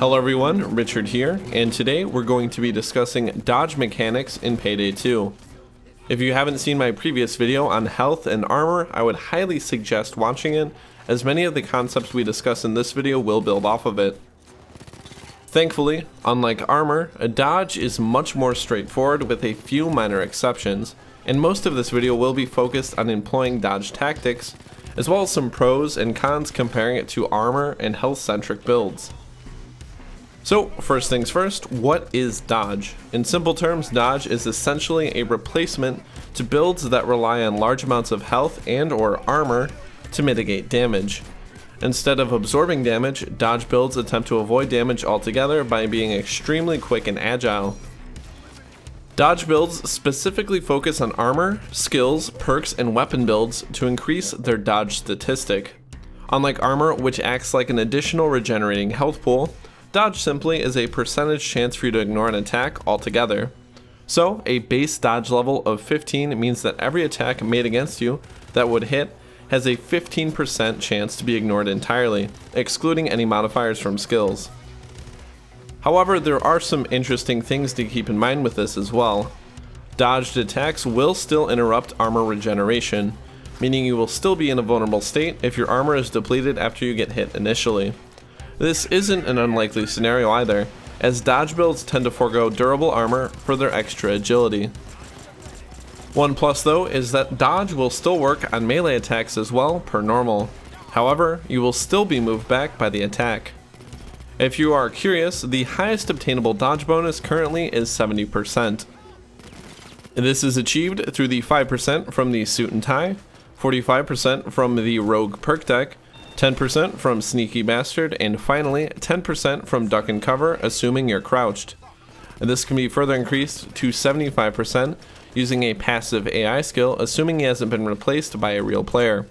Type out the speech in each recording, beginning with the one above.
Hello everyone, Richard here, and today we're going to be discussing dodge mechanics in Payday 2. If you haven't seen my previous video on health and armor, I would highly suggest watching it, as many of the concepts we discuss in this video will build off of it. Thankfully, unlike armor, a dodge is much more straightforward with a few minor exceptions, and most of this video will be focused on employing dodge tactics, as well as some pros and cons comparing it to armor and health-centric builds. So, first things first, what is dodge? In simple terms, dodge is essentially a replacement to builds that rely on large amounts of health and or armor to mitigate damage. Instead of absorbing damage, dodge builds attempt to avoid damage altogether by being extremely quick and agile. Dodge builds specifically focus on armor, skills, perks, and weapon builds to increase their dodge statistic. Unlike armor, which acts like an additional regenerating health pool, dodge simply is a percentage chance for you to ignore an attack altogether. So, a base dodge level of 15 means that every attack made against you that would hit has a 15% chance to be ignored entirely, excluding any modifiers from skills. However, there are some interesting things to keep in mind with this as well. Dodged attacks will still interrupt armor regeneration, meaning you will still be in a vulnerable state if your armor is depleted after you get hit initially. This isn't an unlikely scenario either, as dodge builds tend to forego durable armor for their extra agility. One plus though is that dodge will still work on melee attacks as well per normal. However, you will still be moved back by the attack. If you are curious, the highest obtainable dodge bonus currently is 70%. This is achieved through the 5% from the suit and tie, 45% from the rogue perk deck, 10% from Sneaky Bastard, and finally 10% from Duck and Cover, assuming you're crouched. And this can be further increased to 75% using a passive AI skill, assuming he hasn't been replaced by a real player.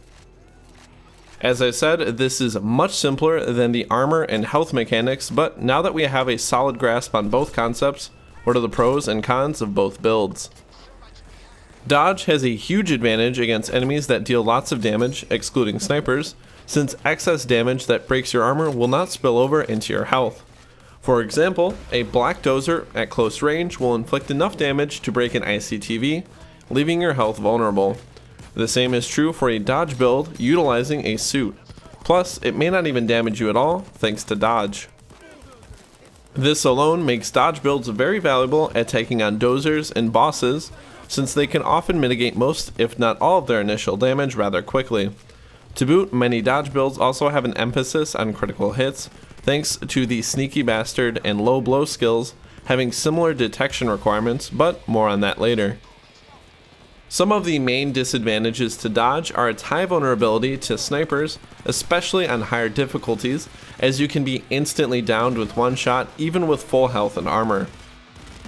As I said, this is much simpler than the armor and health mechanics, but now that we have a solid grasp on both concepts, what are the pros and cons of both builds? Dodge has a huge advantage against enemies that deal lots of damage, excluding snipers, since excess damage that breaks your armor will not spill over into your health. For example, a black dozer at close range will inflict enough damage to break an ICTV, leaving your health vulnerable. The same is true for a dodge build utilizing a suit. Plus, it may not even damage you at all thanks to dodge. This alone makes dodge builds very valuable at taking on dozers and bosses, since they can often mitigate most, if not all, of their initial damage rather quickly. To boot, many dodge builds also have an emphasis on critical hits, thanks to the Sneaky Bastard and low blow skills having similar detection requirements, but more on that later. Some of the main disadvantages to dodge are its high vulnerability to snipers, especially on higher difficulties, as you can be instantly downed with one shot even with full health and armor.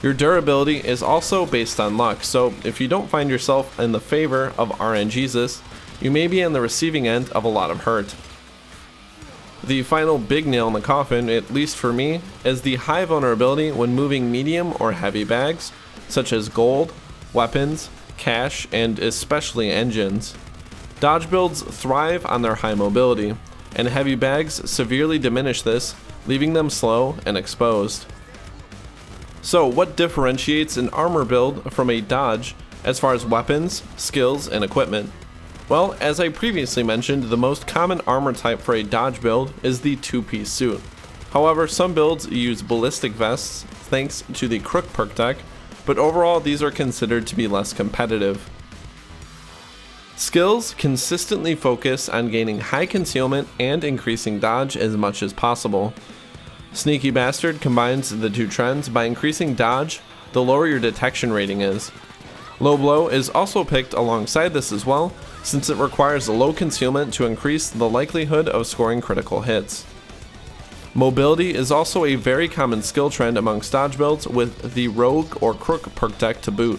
Your durability is also based on luck, so if you don't find yourself in the favor of RNGesus, you may be on the receiving end of a lot of hurt. The final big nail in the coffin, at least for me, is the high vulnerability when moving medium or heavy bags, such as gold, weapons, cash, and especially engines. Dodge builds thrive on their high mobility, and heavy bags severely diminish this, leaving them slow and exposed. So what differentiates an armor build from a dodge as far as weapons, skills, and equipment? Well, as I previously mentioned, the most common armor type for a dodge build is the two-piece suit. However, some builds use ballistic vests thanks to the Crook perk deck, but overall these are considered to be less competitive. Skills consistently focus on gaining high concealment and increasing dodge as much as possible. Sneaky Bastard combines the two trends by increasing dodge the lower your detection rating is. Low blow is also picked alongside this as well, since it requires a low concealment to increase the likelihood of scoring critical hits. Mobility is also a very common skill trend amongst dodge builds, with the Rogue or Crook perk deck to boot.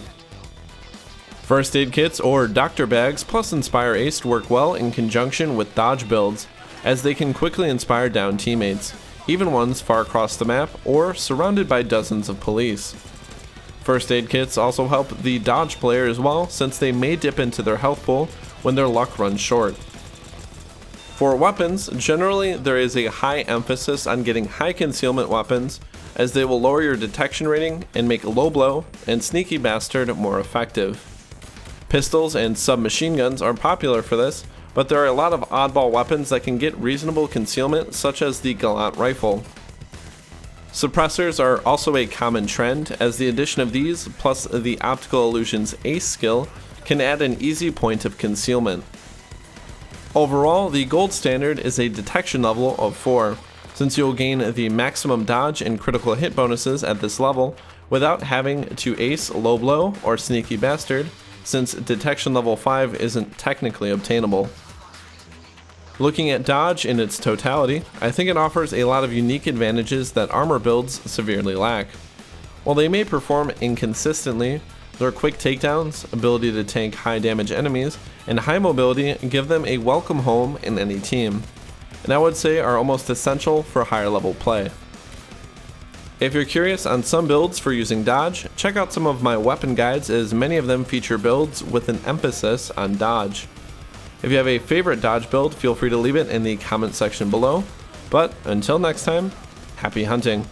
First aid kits or doctor bags plus Inspire Ace work well in conjunction with dodge builds, as they can quickly inspire down teammates, even ones far across the map or surrounded by dozens of police. First aid kits also help the dodge player as well, since they may dip into their health pool when their luck runs short. For weapons, generally there is a high emphasis on getting high concealment weapons, as they will lower your detection rating and make low blow and sneaky bastard more effective. Pistols and submachine guns are popular for this, but there are a lot of oddball weapons that can get reasonable concealment, such as the Gallant rifle. Suppressors are also a common trend, as the addition of these plus the optical illusions ace skill can add an easy point of concealment. Overall, the gold standard is a detection level of 4, since you'll gain the maximum dodge and critical hit bonuses at this level without having to ace low blow or sneaky bastard, since detection level 5 isn't technically obtainable. Looking at dodge in its totality, I think it offers a lot of unique advantages that armor builds severely lack. While they may perform inconsistently, their quick takedowns, ability to tank high damage enemies, and high mobility give them a welcome home in any team, and I would say are almost essential for higher level play. If you're curious on some builds for using dodge, check out some of my weapon guides, as many of them feature builds with an emphasis on dodge. If you have a favorite dodge build, feel free to leave it in the comment section below, but until next time, happy hunting.